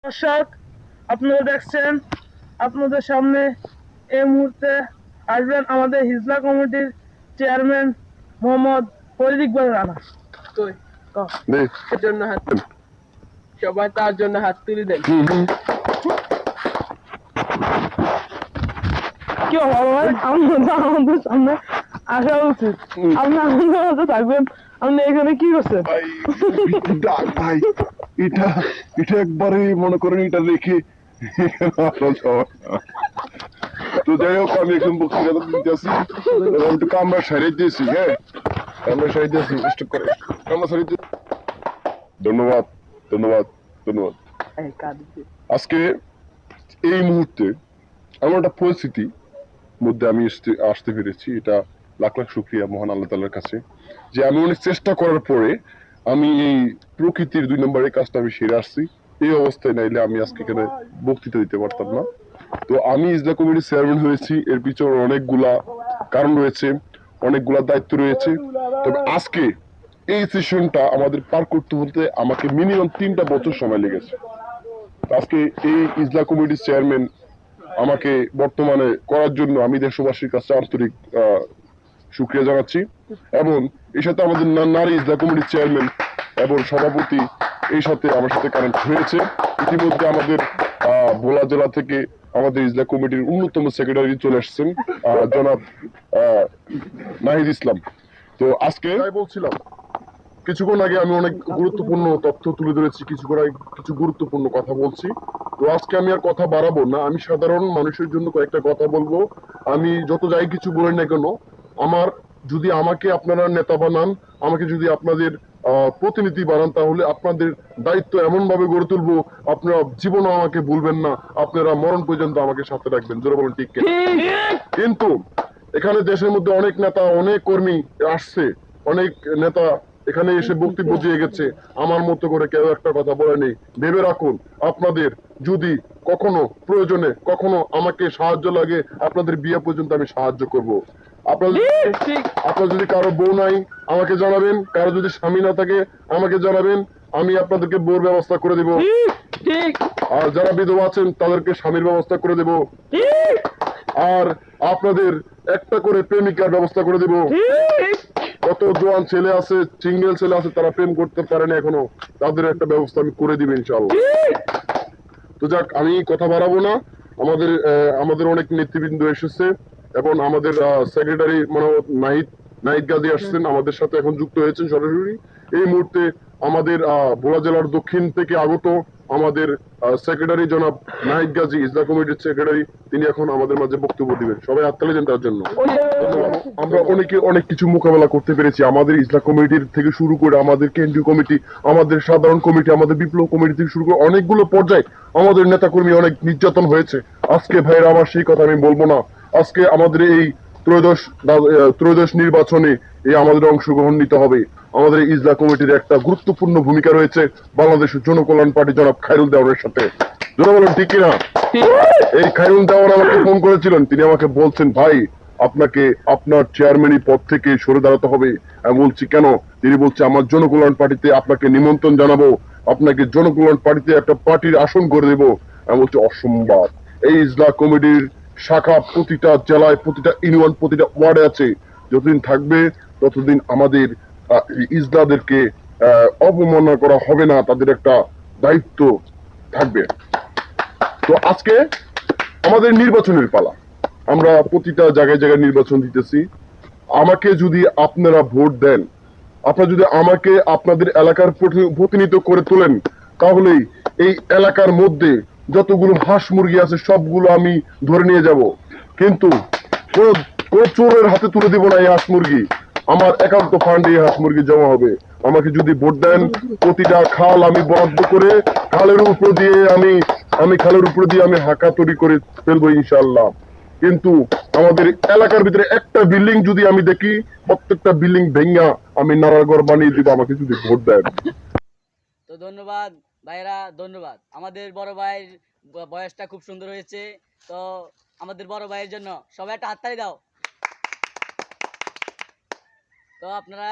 দর্শক, আপনারা দেখছেন আপনাদের সামনে এই মুহূর্তে আসবেন আমাদের হিজলা কমিটির চেয়ারম্যান মোহাম্মদ ফরিদ ইকবাল রানা। সবাই তার জন্য হাত তুলে দেন। কি আমাদের সামনে আসা উচিত। আপনি আমাদের মধ্যে থাকবেন। আপনি এখানে কি করছেন ভাই? এটা এটা একবারে মনে করেন এটা রেখে তো যাই হোক, আমি একদম বক্তৃতা দিতেছি, একটু কামরা সারিয়ে দিয়েছি। হ্যাঁ, কামরা সারিয়ে দিয়েছি, স্টপ করে কামরা সারিয়ে দিয়েছি। ধন্যবাদ ধন্যবাদ ধন্যবাদ। আজকে এই মুহূর্তে এমন একটা পরিস্থিতি মধ্যে আমি আসতে পেরেছি, এটা লাখ লাখ শুকরিয়া মহান আল্লাহ তাআলার কাছে যে আমি অনেক চেষ্টা করার পরে আমি এই প্রকৃতির 2 নম্বরের কাজটা আমি সেরে আসছি। এই অবস্থায় নাইলে আমি আজকে এখানে বক্তৃতা দিতে পারতাম না। তো আমি ইজলা কমিটির চেয়ারম্যান হয়েছি, এর পিছনে অনেকগুলা কারণ রয়েছে, অনেকগুলা দায়িত্ব রয়েছে। তবে আজকে এই সেশনটা আমাদের পার করতে হতে আমাকে মিনিমাম 3টা বছর সময় লেগেছে। আজকে এই ইজলা কমিটির চেয়ারম্যান আমাকে বর্তমানে করার জন্য আমি দেশবাসীর কাছে আন্তরিক শুকরিয়া জানাচ্ছি। এবং এই সাথে আমাদের নারী ইজলা কমিটির চেয়ারম্যান এবং সভাপতি এই সাথে আমার সাথে কানেক্ট হয়েছে। ইতিমধ্যে আমাদের ভোলা জেলা থেকে আমাদের ইজলা কমিটির অন্যতম সেক্রেটারি চলে আসছেন, জনাব নাহিদ ইসলাম। তো আজকে বলছিলাম কিছুক্ষণ আগে আমি অনেক গুরুত্বপূর্ণ তথ্য তুলে ধরেছি, কিছু গুরুত্বপূর্ণ কথা বলছি। তো আজকে আমি আর কথা বাড়াবো না, আমি সাধারণ মানুষের জন্য কয়েকটা কথা বলবো। আমি যত যাই কিছু বলেন না কেন, আমার যদি আমাকে আপনারা নেতা বানান, আমাকে যদি আপনাদের প্রতিনিধি বানান, তাহলে আপনাদের দায়িত্ব এমন ভাবে গড়ে তুলবো আপনারা জীবনও আমাকে ভুলবেন না, আপনারা মরণ পর্যন্ত আমাকে সাথে রাখবেন। জোরে বলেন ঠিক কিনা? কিন্তু এখানে দেশের মধ্যে অনেক নেতা, অনেক কর্মী আসছে, অনেক নেতা এখানে এসে বক্তব্য দিয়ে গেছে, আমার মতো করে কেউ একটা কথা বলে নেই। ভেবে রাখুন, আপনাদের যদি কখনো প্রয়োজনে কখনো আমাকে সাহায্য লাগে, আপনাদের বিয়ে পর্যন্ত আমি সাহায্য করব। আপনার যদি কারো বউ নাই আমাকে জানাবেন, কারো যদি স্বামী না থাকে আমাকে জানাবেন, আমি আপনাদেরকে বউর ব্যবস্থা করে দেব। আর যারা বিধবা আছেন তাদেরকে স্বামীর ব্যবস্থা করে দেব। আর আপনাদের একটা করে প্রেমিকার ব্যবস্থা করে দেব। কত জোয়ান ছেলে আছে, সিঙ্গেল ছেলে আছে, তারা প্রেম করতে পারে না এখনো, তাদের একটা ব্যবস্থা আমি করে দিব ইনশাআল্লাহ। তো যাক, আমি কথা বাড়াবো না। আমাদের অনেক নেতৃবৃন্দ এসেছে এবং আমাদের সেক্রেটারি নাহিদ গাজী আসছেন, আমাদের সাথে এখন যুক্ত হয়েছেন সরাসরি। এই মুহূর্তে আমাদের ভোলা জেলার দক্ষিণ থেকে আগত আমাদের সেক্রেটারি জনাব নাহিদ গাজী, ইজলা কমিটির সেক্রেটারি, তিনি এখন আমাদের মাঝে বক্তব্য দিবেন। সবাই হাততালি দেন তার জন্য। আমরা অনেক কিছু মোকাবেলা করতে পেরেছি, আমাদের ইজলা কমিটির থেকে শুরু করে আমাদের কেন্দ্রীয় কমিটি, আমাদের সাধারণ কমিটি, আমাদের বিপ্লব কমিটি থেকে শুরু করে অনেকগুলো পর্যায়ে আমাদের নেতাকর্মী অনেক নির্যাতন হয়েছে। আজকে ভাইয়েরা আমার সেই কথা আমি বলবো না। আজকে আমাদের এই ত্রয়োদশ নির্বাচনে আমাদের অংশগ্রহণ নিতে হবে। আমাদের ইজলা কমিটির একটা গুরুত্বপূর্ণ ভূমিকা রয়েছে বাংলাদেশের জনকল্যাণ পার্টি জনাব খায়রুল দেওয়ানের সাথে। জোরে বলেন ঠিক কিনা? এই খায়রুল দেওয়ান আমাকে ফোন করেছিলেন, তিনি আমাকে বলছেন, ভাই আপনাকে আপনার চেয়ারম্যানই পদ থেকে সরে দাঁড়াতে হবে। আমি বলছি কেন? তিনি বলছে আমার জনকল্যাণ পার্টিতে আপনাকে নিমন্ত্রণ জানাবো, আপনাকে জনকল্যাণ পার্টিতে একটা পার্টির আসন করে দেবো। আমি বলছি অসম্ভব। এই ইজলা কমিটির শাখা প্রতিটা জেলায়, প্রতিটা ইউনিয়ন, প্রতিটা ওয়ার্ডে আছে। যতদিন থাকবে ততদিন আমাদের ইজলাদেরকে অবমাননা করা হবে না, তাদের একটা দায়িত্ব থাকবে। তো আজকে আমাদের নির্বাচনের পালা, আমরা প্রতিটা জায়গায় জায়গায় নির্বাচন দিতেছি। আমাকে যদি আপনারা ভোট দেন, আপনারা যদি আমাকে আপনাদের এলাকার প্রতিনিধিত্ব করে তোলেন, তাহলেই এই এলাকার মধ্যে যতগুলো হাঁস মুরগি আছে সবগুলো আমি ধরে নিয়ে যাব। কিন্তু কোন চোরের হাতে তুলে দিব না এই হাঁস মুরগি। আমার একান্ত ফান্ডে এই হাঁস মুরগি জমা হবে। আমাকে যদি ভোট দেন, প্রতিটা খাল আমি বরাদ্দ করে খালের উপর দিয়ে আমি হাঁকা তৈরি করে ফেলবো ইনশাআল্লাহ। কিন্তু আমাদের এলাকার ভিতরে একটা বিল্ডিং যদি আমি দেখি, প্রত্যেকটা বিল্ডিং ভেঙা আমি নারায়ণগড় বানিয়ে দিব, আমাকে যদি ভোট দেন। তো ধন্যবাদ ভাইরা, ধন্যবাদ। আমাদের বড় ভাইয়ের বয়সটা খুব সুন্দর হয়েছে, তো আমাদের বড় ভাইয়ের জন্য সবাই একটা হাততালি দাও। তো আপনারা